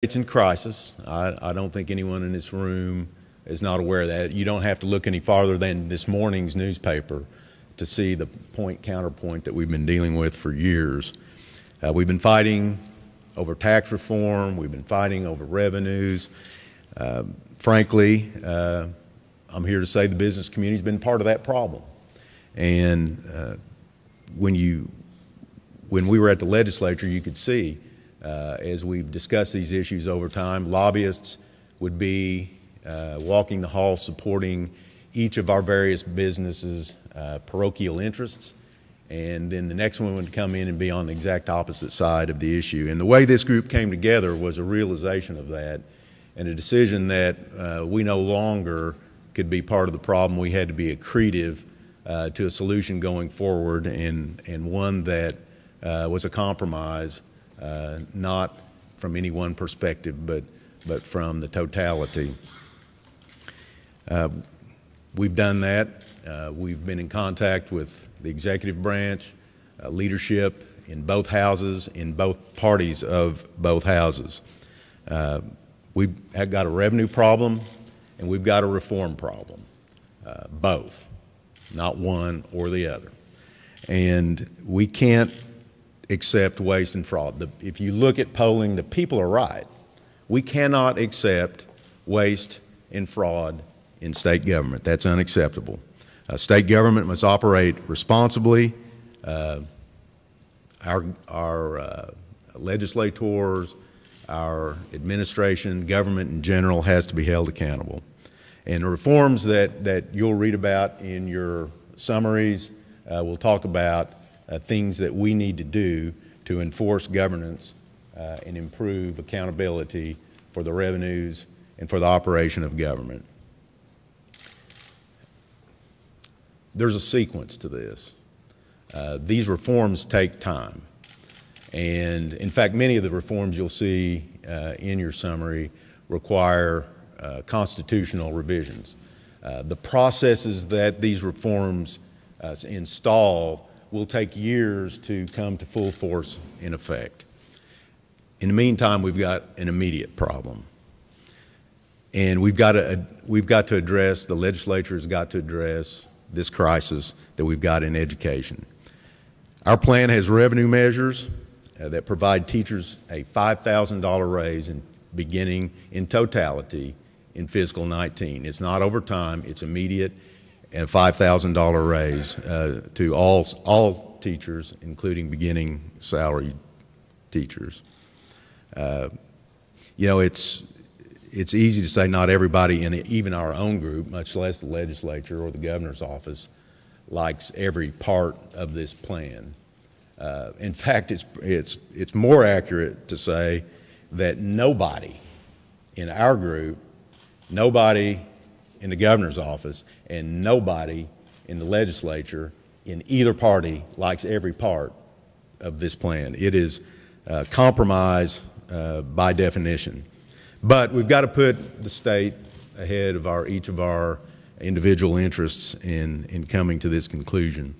It's in crisis. I don't think anyone in this room is not aware of that. You don't have to look any farther than this morning's newspaper to see the counterpoint that we've been dealing with for years. We've been fighting over tax reform. We've been fighting over revenues. Frankly, I'm here to say the business community's been part of that problem. And when we were at the legislature, you could see as we've discussed these issues over time, lobbyists would be walking the halls supporting each of our various businesses' parochial interests, and then the next one would come in and be on the exact opposite side of the issue. And the way this group came together was a realization of that and a decision that we no longer could be part of the problem. We had to be accretive to a solution going forward, and one that was a compromise, not from any one perspective, but from the totality. We've done that. We've been in contact with the executive branch, leadership in both houses, in both parties of both houses. We've got a revenue problem and we've got a reform problem, both, not one or the other. And we can't accept waste and fraud. If you look at polling, the people are right. We cannot accept waste and fraud in state government. That's unacceptable. State government must operate responsibly. Our legislators, our administration, government in general has to be held accountable. And the reforms that you'll read about in your summaries will talk about things that we need to do to enforce governance and improve accountability for the revenues and for the operation of government. There's a sequence to this. These reforms take time. And in fact, many of the reforms you'll see in your summary require constitutional revisions. The processes that these reforms install will take years to come to full force in effect. In the meantime, we've got an immediate problem. And we've got to address, the legislature has got to address this crisis that we've got in education. Our plan has revenue measures that provide teachers a $5,000 raise beginning in totality in fiscal 19. It's not over time, it's immediate, and a $5,000 raise to all teachers, including beginning salary teachers. You know, it's easy to say not everybody in even our own group, much less the legislature or the governor's office, likes every part of this plan. In fact, it's more accurate to say that nobody in our group, nobody in the governor's office, and nobody in the legislature in either party likes every part of this plan. It is compromise by definition. But we've got to put the state ahead of each of our individual interests in coming to this conclusion.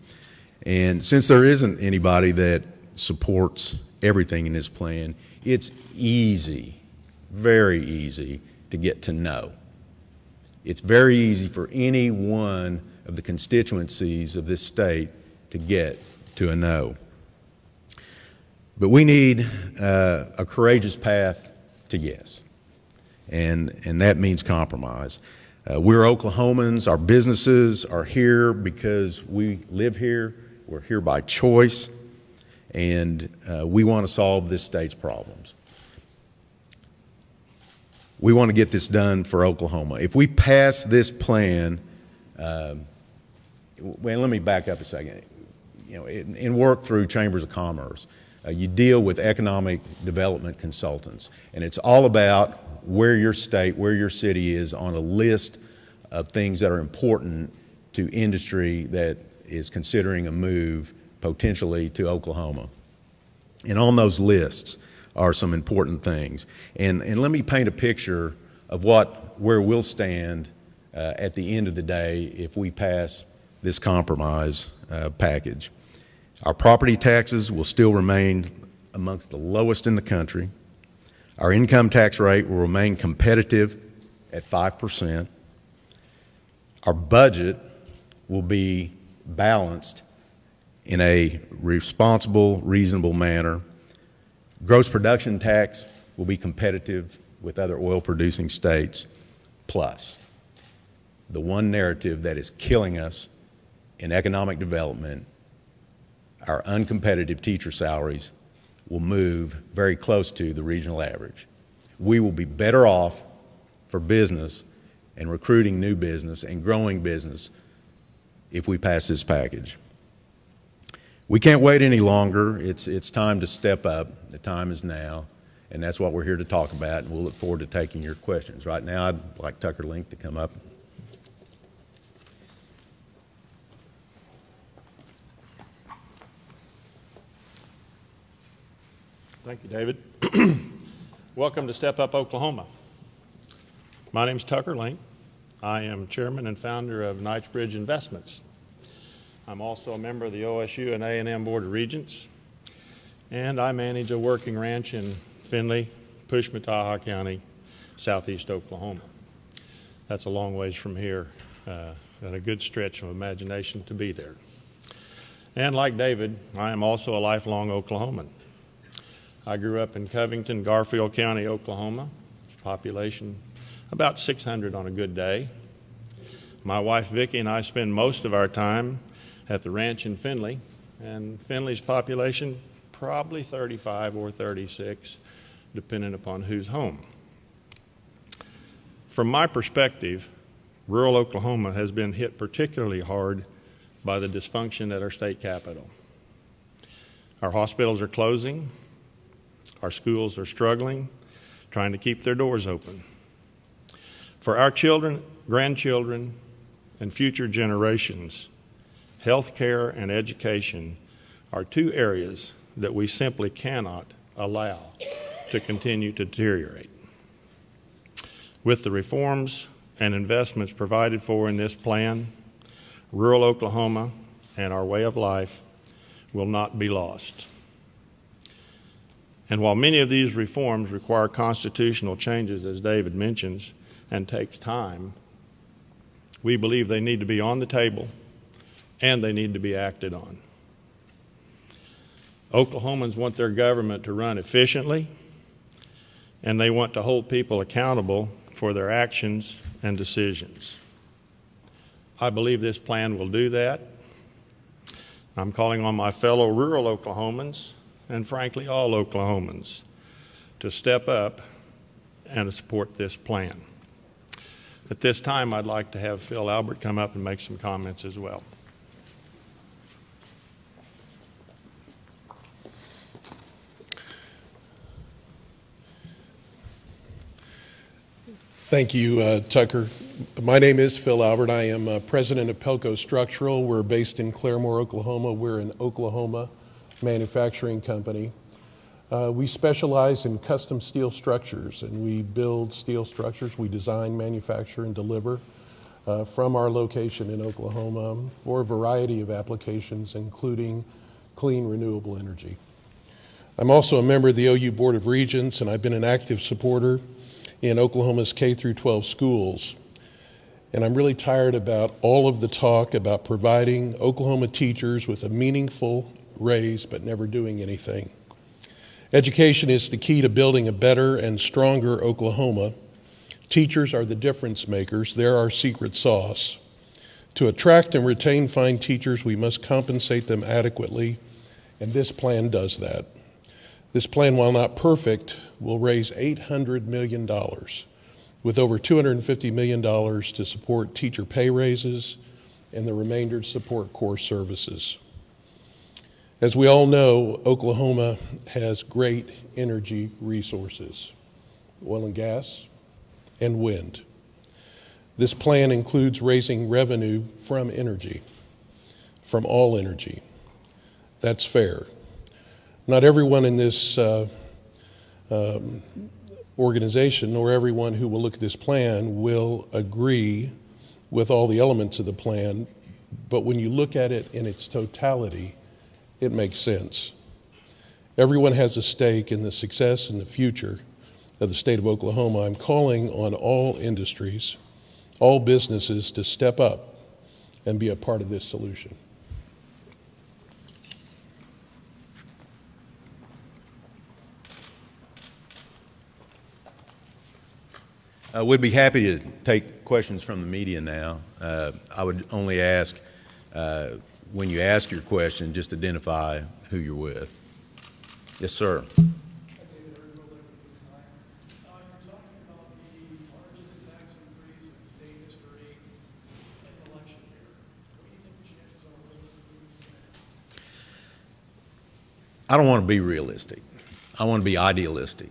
And since there isn't anybody that supports everything in this plan, it's easy, very easy to get to no. It's very easy for any one of the constituencies of this state to get to a no. But we need a courageous path to yes. And that means compromise. We're Oklahomans. Our businesses are here because we live here. We're here by choice, and we want to solve this state's problems. We want to get this done for Oklahoma. If we pass this plan, well, let me back up a second. You know, in work through chambers of commerce, you deal with economic development consultants, and it's all about where your state, where your city is on a list of things that are important to industry that is considering a move potentially to Oklahoma. And on those lists are some important things. And let me paint a picture of where we'll stand at the end of the day if we pass this compromise package. Our property taxes will still remain amongst the lowest in the country. Our income tax rate will remain competitive at 5%. Our budget will be balanced in a responsible, reasonable manner. Gross production tax will be competitive with other oil-producing states, plus the one narrative that is killing us in economic development, our uncompetitive teacher salaries will move very close to the regional average. We will be better off for business and recruiting new business and growing business if we pass this package. We can't wait any longer. It's time to step up. The time is now, and that's what we're here to talk about, and we'll look forward to taking your questions. Right now, I'd like Tucker Link to come up. Thank you, David. Welcome to Step Up Oklahoma. My name is Tucker Link. I am chairman and founder of Knightsbridge Investments. I'm also a member of the OSU and A&M Board of Regents, and I manage a working ranch in Findlay, Pushmataha County, southeast Oklahoma. That's a long ways from here, and a good stretch of imagination to be there. And like David, I am also a lifelong Oklahoman. I grew up in Covington, Garfield County, Oklahoma, population about 600 on a good day. My wife Vicki and I spend most of our time at the ranch in Findlay, and Findlay's population probably 35 or 36, depending upon who's home. From my perspective, rural Oklahoma has been hit particularly hard by the dysfunction at our state capital. Our hospitals are closing. Our schools are struggling, trying to keep their doors open. For our children, grandchildren, and future generations, health care and education are two areas that we simply cannot allow to continue to deteriorate. With the reforms and investments provided for in this plan, rural Oklahoma and our way of life will not be lost. And while many of these reforms require constitutional changes, as David mentions, and takes time, we believe they need to be on the table and they need to be acted on. Oklahomans want their government to run efficiently, and they want to hold people accountable for their actions and decisions. I believe this plan will do that. I'm calling on my fellow rural Oklahomans, and frankly all Oklahomans, to step up and to support this plan. At this time, I'd like to have Phil Albert come up and make some comments as well. Thank you, Tucker. My name is Phil Albert. I am president of Pelco Structural. We're based in Claremore, Oklahoma. We're an Oklahoma manufacturing company. We specialize in custom steel structures, and we build steel structures. We design, manufacture, and deliver from our location in Oklahoma for a variety of applications, including clean, renewable energy. I'm also a member of the OU Board of Regents, and I've been an active supporter in Oklahoma's K-12 schools. And I'm really tired about all of the talk about providing Oklahoma teachers with a meaningful raise but never doing anything. Education is the key to building a better and stronger Oklahoma. Teachers are the difference makers. They're our secret sauce. To attract and retain fine teachers, we must compensate them adequately, and this plan does that. This plan, while not perfect, will raise $800 million, with over $250 million to support teacher pay raises and the remainder to support core services. As we all know, Oklahoma has great energy resources, oil and gas and wind. This plan includes raising revenue from energy, from all energy. That's fair. Not everyone in this organization, nor everyone who will look at this plan, will agree with all the elements of the plan, but when you look at it in its totality, it makes sense. Everyone has a stake in the success and the future of the state of Oklahoma, I'm calling on all industries, all businesses to step up and be a part of this solution. We'd be happy to take questions from the media now. I would only ask, when you ask your question, just identify who you're with. Yes, sir. I don't want to be realistic. I want to be idealistic.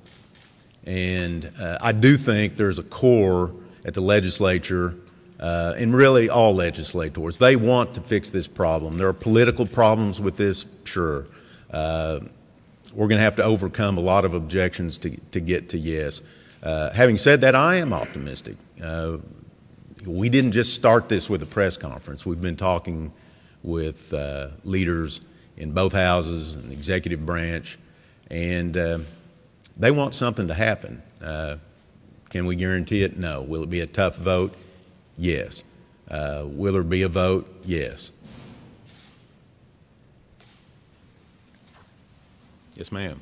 And I do think there's a core at the legislature, and really all legislators. They want to fix this problem. There are political problems with this, sure. We're going to have to overcome a lot of objections to get to yes. Having said that, I am optimistic. We didn't just start this with a press conference. We've been talking with leaders in both houses and the executive branch, and they want something to happen. Can we guarantee it? No. Will it be a tough vote? Yes. Will there be a vote? Yes. Yes, ma'am.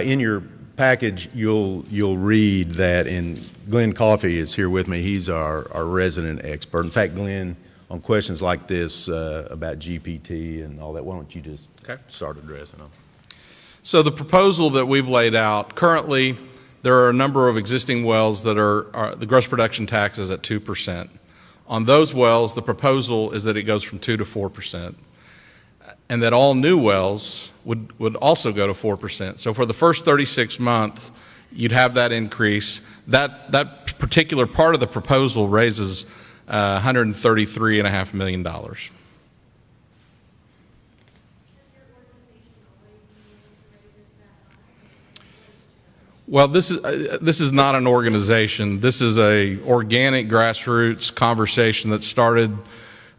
In your package, you'll read that, and Glenn Coffey is here with me. He's our resident expert. In fact, Glenn, on questions like this about GPT and all that, why don't you just start addressing them? So the proposal that we've laid out, currently there are a number of existing wells that are the gross production tax is at 2%. On those wells, the proposal is that it goes from 2 to 4%, and that all new wells would also go to 4%. So for the first 36 months, you'd have that increase. That particular part of the proposal raises $133.5 million. Well, this is not an organization. This is a organic grassroots conversation that started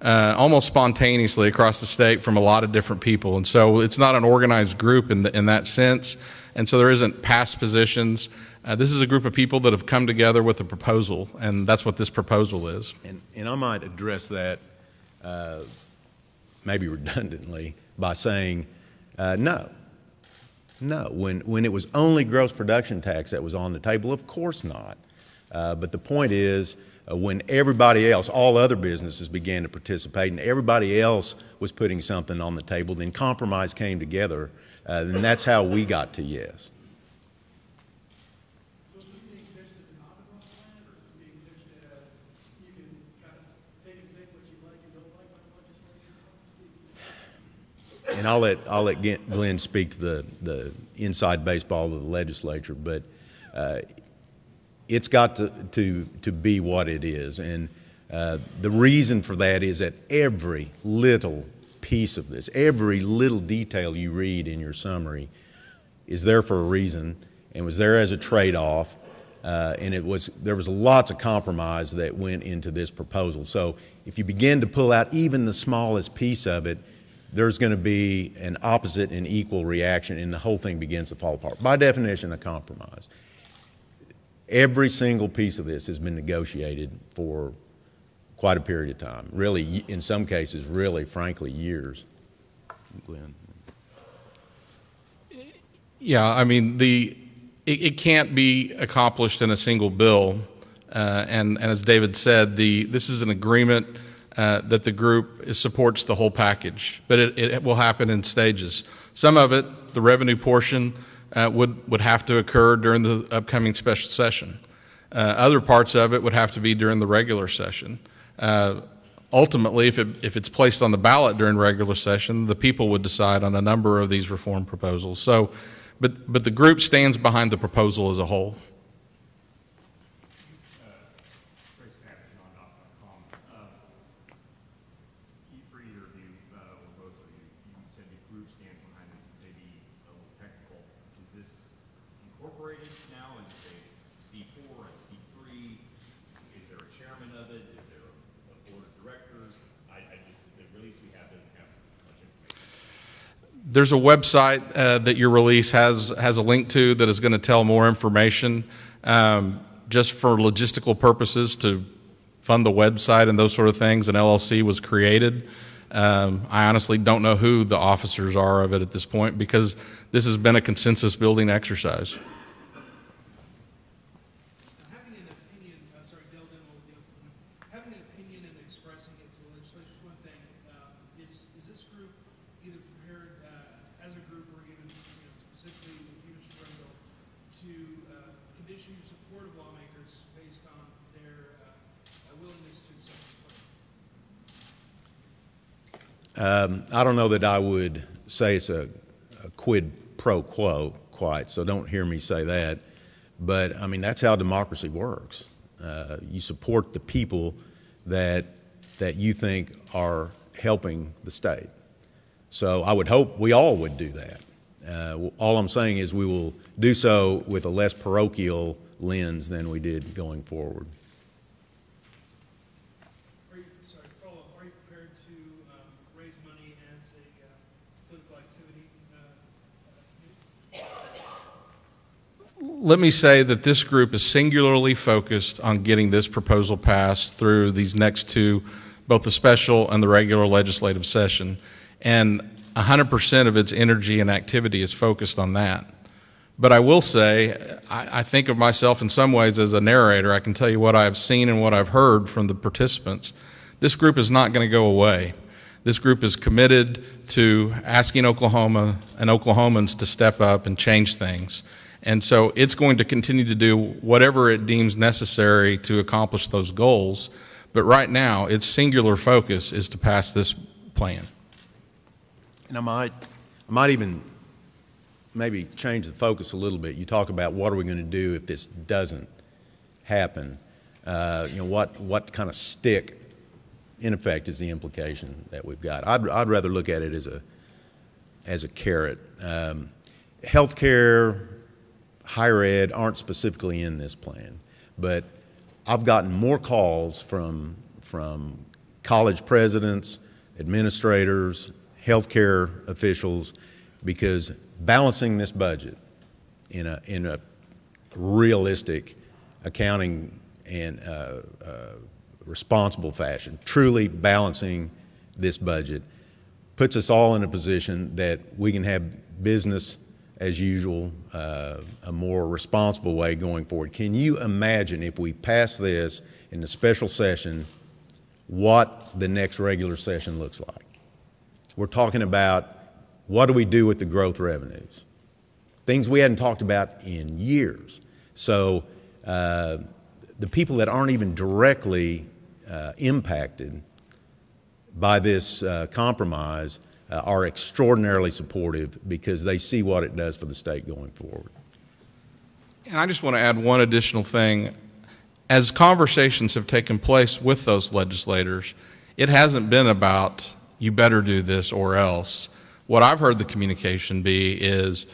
almost spontaneously across the state from a lot of different people, and so it's not an organized group in that sense. And so there isn't past positions. This is a group of people that have come together with a proposal, and that's what this proposal is. And I might address that maybe redundantly by saying no. No, when it was only gross production tax that was on the table, of course not. But the point is, when everybody else, all other businesses began to participate and everybody else was putting something on the table, then compromise came together, and that's how we got to yes. So is this being pitched as an omnibus plan, or is this being pitched as you can kind of take and think what you like and don't like the legislature? And I'll let Glenn speak to the inside baseball of the legislature, but it's got to be what it is. And the reason for that is that every little piece of this, every little detail you read in your summary is there for a reason and was there as a trade-off, and there was lots of compromise that went into this proposal. So if you begin to pull out even the smallest piece of it, there's going to be an opposite and equal reaction, and the whole thing begins to fall apart. By definition, a compromise. Every single piece of this has been negotiated for quite a period of time. Really, in some cases, really, frankly, years. Glenn. Yeah, I mean, it can't be accomplished in a single bill. And as David said, this is an agreement that the group supports the whole package, but it will happen in stages. Some of it, the revenue portion, would have to occur during the upcoming special session. Other parts of it would have to be during the regular session. Ultimately, if it's placed on the ballot during regular session, the people would decide on a number of these reform proposals. So, but the group stands behind the proposal as a whole. Incorporated now as a C4, a C3? Is there a chairman of it? Is there a board of directors? At least we have there's a website that your release has a link to that is going to tell more information, just for logistical purposes to fund the website and those sort of things. An LLC was created. I honestly don't know who the officers are of it at this point, because this has been a consensus building exercise. Having an opinion, having an opinion and expressing it to the legislature is one thing. Is this group either prepared as a group or even specifically with you, Mr. Brendel, to condition your support of lawmakers based on their willingness to accept this plan? I don't know that I would say it's a quid pro quo quite, so don't hear me say that. But I mean, that's how democracy works. You support the people that you think are helping the state. So I would hope we all would do that. All I'm saying is we will do so with a less parochial lens than we did going forward. Are you prepared to raise money as a political activity? Let me say that this group is singularly focused on getting this proposal passed through these next two, both the special and the regular legislative session. And 100% of its energy and activity is focused on that. But I will say, I think of myself in some ways as a narrator. I can tell you what I've seen and what I've heard from the participants. This group is not going to go away. This group is committed to asking Oklahoma and Oklahomans to step up and change things. And so it's going to continue to do whatever it deems necessary to accomplish those goals. But right now, its singular focus is to pass this plan. And I might even maybe change the focus a little bit. You talk about what are we going to do if this doesn't happen. What kind of stick, in effect, is the implication that we've got. I'd rather look at it as a carrot. Healthcare, higher ed aren't specifically in this plan, but I've gotten more calls from college presidents, administrators, healthcare officials, because balancing this budget in a realistic accounting and responsible fashion, truly balancing this budget, puts us all in a position that we can have business as usual, a more responsible way going forward. Can you imagine if we pass this in the special session, what the next regular session looks like? We're talking about what do we do with the growth revenues? Things we hadn't talked about in years. So the people that aren't even directly impacted by this compromise are extraordinarily supportive because they see what it does for the state going forward. And I just want to add one additional thing. As conversations have taken place with those legislators, it hasn't been about you better do this or else. What I've heard the communication be is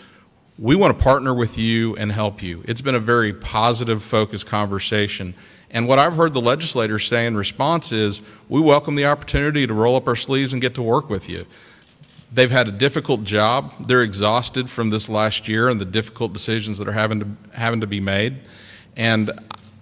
we want to partner with you and help you. It's been a very positive, focused conversation. And what I've heard the legislators say in response is we welcome the opportunity to roll up our sleeves and get to work with you. They've had a difficult job. They're exhausted from this last year and the difficult decisions that are having to be made. And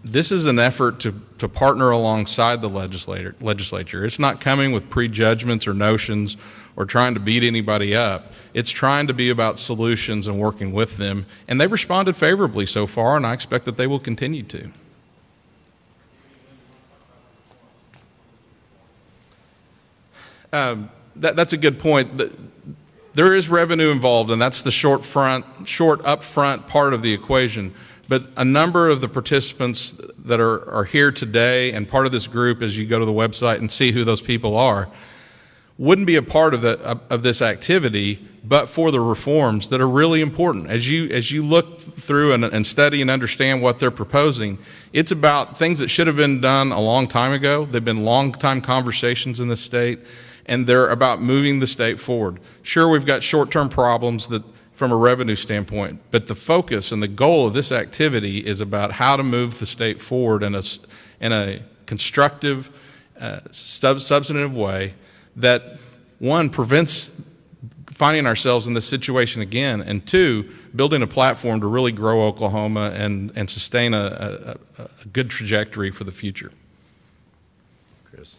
this is an effort to partner alongside the legislature. It's not coming with prejudgments or notions or trying to beat anybody up. It's trying to be about solutions and working with them. And they've responded favorably so far, and I expect that they will continue to. That's a good point. There is revenue involved, and that's the short upfront part of the equation. But a number of the participants that are here today and part of this group, as you go to the website and see who those people are, wouldn't be a part of this activity but for the reforms that are really important. As you look through and study and understand what they're proposing, it's about things that should have been done a long time ago. They've been long-time conversations in the state, and they're about moving the state forward. Sure, we've got short-term problems that from a revenue standpoint, but the focus and the goal of this activity is about how to move the state forward in a constructive, substantive way that, one, prevents finding ourselves in this situation again, and two, building a platform to really grow Oklahoma and sustain a good trajectory for the future. Chris.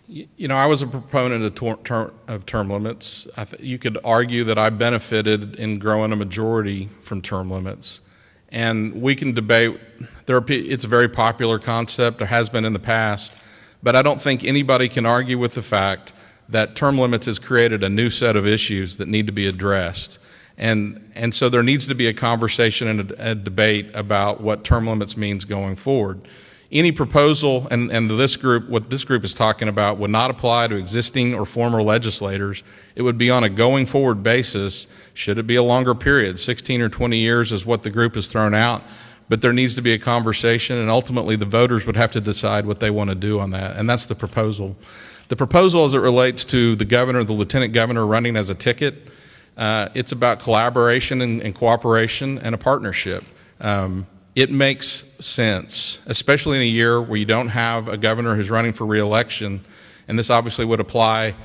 You know, I was a proponent of term limits. You could argue that I benefited in growing a majority from term limits. And we can debate, it's a very popular concept, or has been in the past, but I don't think anybody can argue with the fact that term limits has created a new set of issues that need to be addressed. And so there needs to be a conversation and a debate about what term limits means going forward. Any proposal, and this group, what this group is talking about, would not apply to existing or former legislators. It would be on a going forward basis. Should it be a longer period? 16 or 20 years is what the group has thrown out. But there needs to be a conversation, and ultimately the voters would have to decide what they want to do on that. And that's the proposal. The proposal as it relates to the governor, the lieutenant governor running as a ticket, it's about collaboration and cooperation and a partnership. It makes sense, especially in a year where you don't have a governor who's running for re-election, and this obviously would apply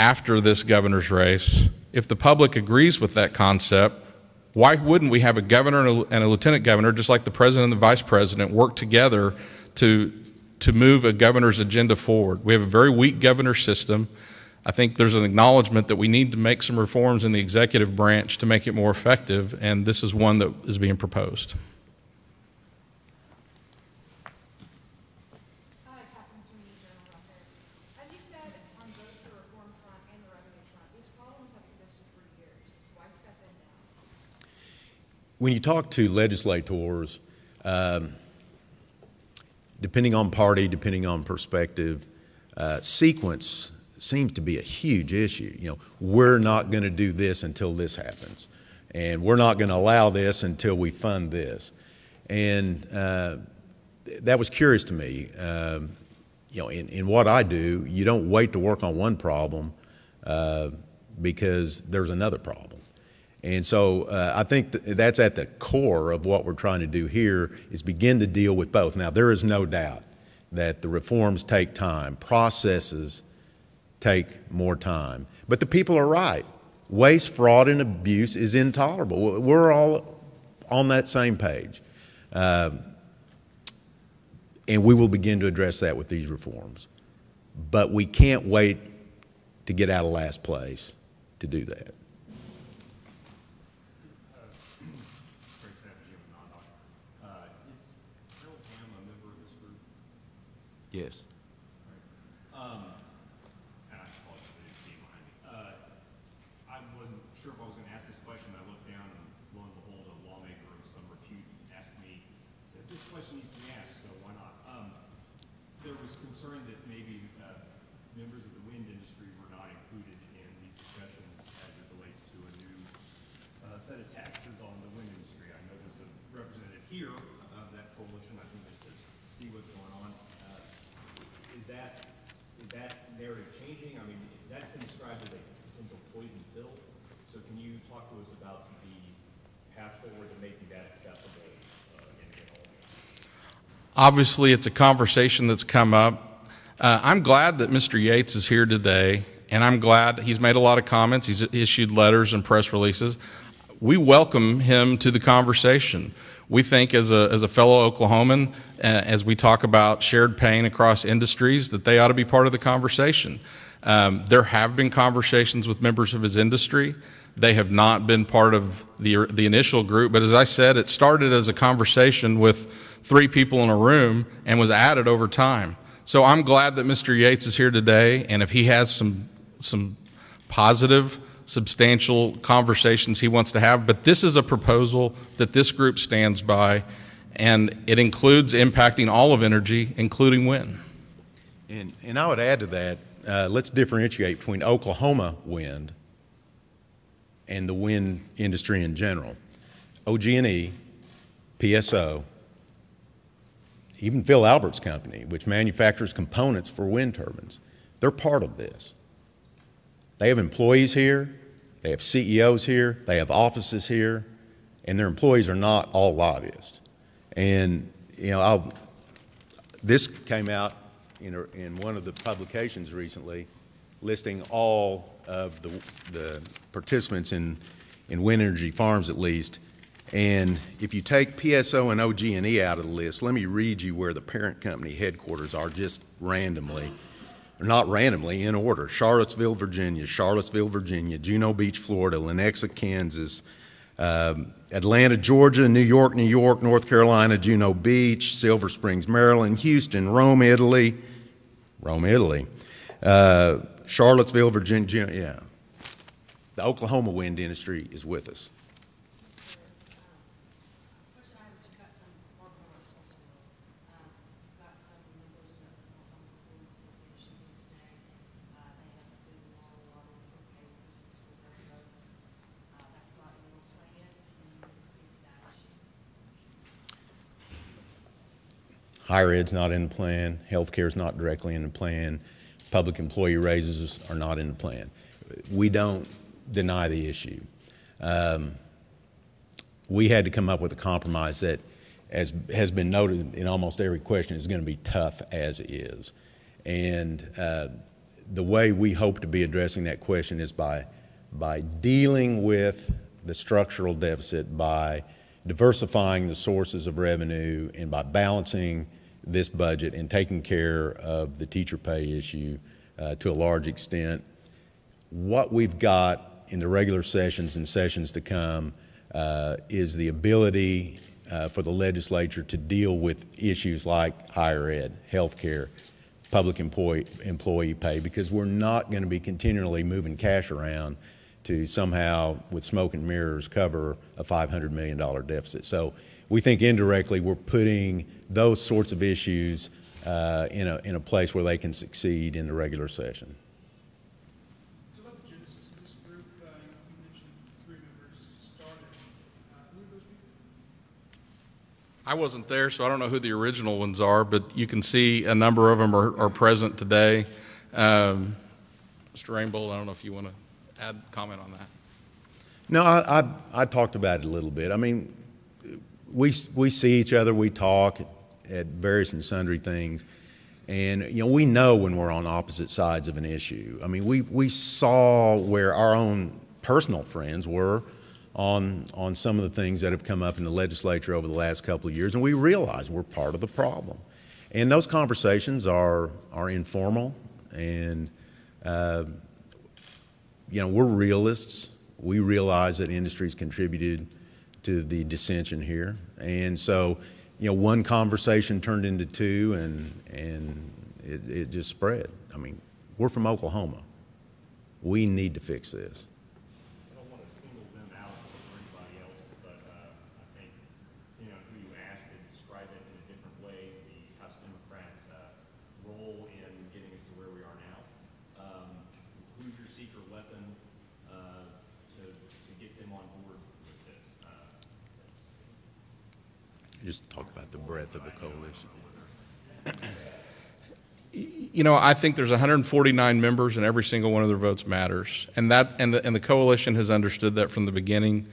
after this governor's race. If the public agrees with that concept, why wouldn't we have a governor and a lieutenant governor, just like the president and the vice president, work together to move a governor's agenda forward? We have a very weak governor system. I think there's an acknowledgement that we need to make some reforms in the executive branch to make it more effective, and this is one that is being proposed. When you talk to legislators, depending on party, depending on perspective, sequence seems to be a huge issue. You know, we're not going to do this until this happens, and we're not going to allow this until we fund this. And that was curious to me. You know, in what I do, you don't wait to work on one problem because there's another problem. And so I think that's at the core of what we're trying to do here, is begin to deal with both. Now, there is no doubt that the reforms take time. Processes take more time. But the people are right. Waste, fraud, and abuse is intolerable. We're all on that same page. And we will begin to address that with these reforms. But we can't wait to get out of last place to do that. Yes. And I apologize, I didn't see it behind me. I wasn't sure if I was going to ask this question. I looked down, and lo and behold, a lawmaker of some repute asked me, said, this question needs to be asked, so why not? There was concern that maybe members of the wind industry were not included in these discussions as it relates to a new set of taxes on the wind industry. I know there's a representative here of that coalition, I think, just to see what's going on. Is that narrative changing? I mean, that's been described as a potential poison pill. So can you talk to us about the path forward to making that acceptable in all? Obviously, it's a conversation that's come up. I'm glad that Mr. Yates is here today, and I'm glad he's made a lot of comments. He's issued letters and press releases. We welcome him to the conversation. We think as a fellow Oklahoman, as we talk about shared pain across industries, that they ought to be part of the conversation. There have been conversations with members of his industry. They have not been part of the initial group, but as I said, it started as a conversation with 3 people in a room and was added over time. So I'm glad that Mr. Yates is here today, and if he has some positive, substantial conversations he wants to have, but this is a proposal that this group stands by, and it includes impacting all of energy, including wind. And I would add to that, let's differentiate between Oklahoma wind and the wind industry in general. OG&E, PSO, even Phil Albert's company, which manufactures components for wind turbines, they're part of this. They have employees here, they have CEOs here, they have offices here, and their employees are not all lobbyists. And you know, this came out in one of the publications recently, listing all of the participants in wind energy farms, at least. And if you take PSO and OG&E out of the list, let me read you where the parent company headquarters are, just randomly. They're not randomly, in order: Charlottesville, Virginia; Juno Beach, Florida; Lenexa, Kansas; Atlanta, Georgia; New York, North Carolina; Juno Beach; Silver Springs, Maryland; Houston; Rome, Italy; Charlottesville, Virginia. Yeah. The Oklahoma wind industry is with us. Higher ed's not in the plan. Healthcare is not directly in the plan. Public employee raises are not in the plan. We don't deny the issue. We had to come up with a compromise that, as has been noted in almost every question, is going to be tough as is. And the way we hope to be addressing that question is by dealing with the structural deficit, by diversifying the sources of revenue, and by balancing this budget and taking care of the teacher pay issue to a large extent. What we've got in the regular sessions and sessions to come is the ability for the legislature to deal with issues like higher ed, health care, public employee pay, because we're not going to be continually moving cash around to somehow, with smoke and mirrors, cover a $500 million deficit. So we think indirectly we're putting those sorts of issues in a place where they can succeed in the regular session. So about the genesis of this group, you mentioned 3 members started. Who are those people? I wasn't there, so I don't know who the original ones are, but you can see a number of them are present today. Mr. Rainbow, I don't know if you want to add comment on that. No, I talked about it a little bit. I mean, we see each other, we talk at various and sundry things, and you know, we know when we're on opposite sides of an issue. I mean, we saw where our own personal friends were on some of the things that have come up in the legislature over the last couple of years, and we realize we're part of the problem. And those conversations are informal, and you know, we're realists. We realize that industry's contributed to the dissension here, and so you know, one conversation turned into 2, and it just spread. I mean, we're from Oklahoma. We need to fix this. I don't want to single them out or anybody else, but I think, you know, who you asked to describe it in a different way, the House Democrats' role in getting us to where we are now. Who's your secret weapon to get them on board with this? Just talk about the breadth of the coalition. You know, I think there's 149 members, and every single one of their votes matters, and the coalition has understood that from the beginning,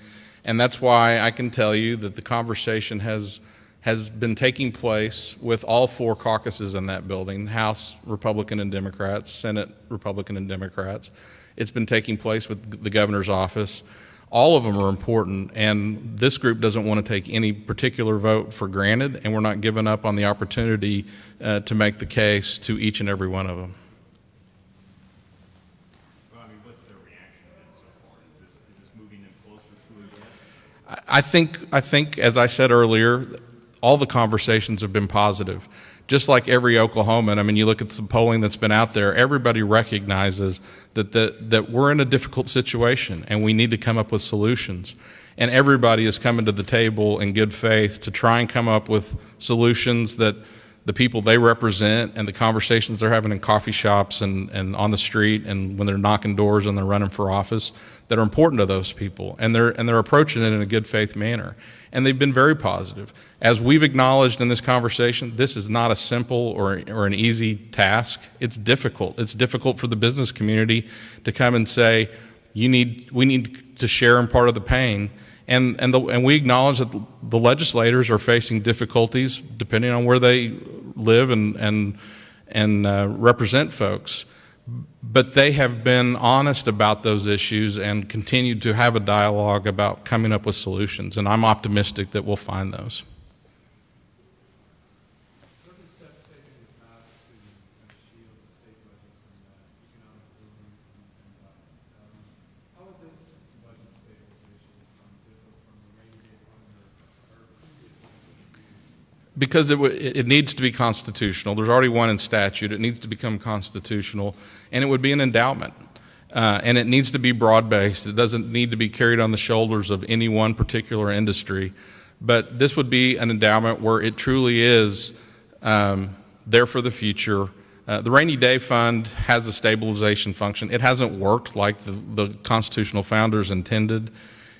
and that's why I can tell you that the conversation has been taking place with all 4 caucuses in that building: House Republican and Democrats, Senate Republican and Democrats. It's been taking place with the governor's office. All of them are important, and this group doesn't want to take any particular vote for granted, and we're not giving up on the opportunity to make the case to each and every one of them. Well, I mean, what's their reaction to it so far? Is this moving them closer to a yes? I think, as I said earlier, all the conversations have been positive. Just like every Oklahoman, I mean, you look at some polling that's been out there, everybody recognizes that we're in a difficult situation and we need to come up with solutions. And everybody is coming to the table in good faith to try and come up with solutions that the people they represent and the conversations they're having in coffee shops and on the street and when they're knocking doors and they're running for office, that are important to those people, and they're approaching it in a good faith manner. And they've been very positive. As we've acknowledged in this conversation, this is not a simple or an easy task. It's difficult. It's difficult for the business community to come and say, we need to share in part of the pain. And we acknowledge that the legislators are facing difficulties depending on where they live and represent folks. But they have been honest about those issues and continued to have a dialogue about coming up with solutions. And I'm optimistic that we'll find those. What are the steps taken in the past to shield the state budget from economic boom and loss? How would this budget stabilization fund differ from the rainy day fund or previous ones? Because it needs to be constitutional. There's already one in statute. It needs to become constitutional, and it would be an endowment. And it needs to be broad-based. It doesn't need to be carried on the shoulders of any one particular industry. But this would be an endowment where it truly is there for the future. The rainy day fund has a stabilization function. It hasn't worked like the constitutional founders intended.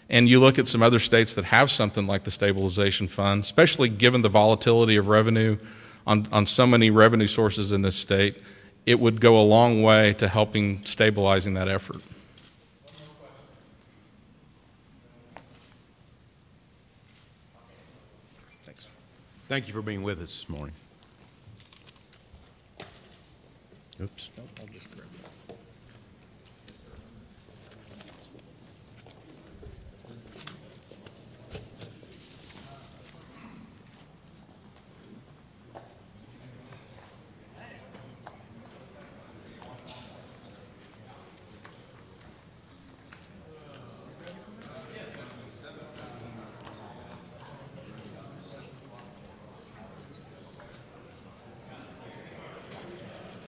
And you look at some other states that have something like the stabilization fund, especially given the volatility of revenue on so many revenue sources in this state, it would go a long way to helping stabilizing that effort. Thanks. Thank you for being with us this morning. Oops.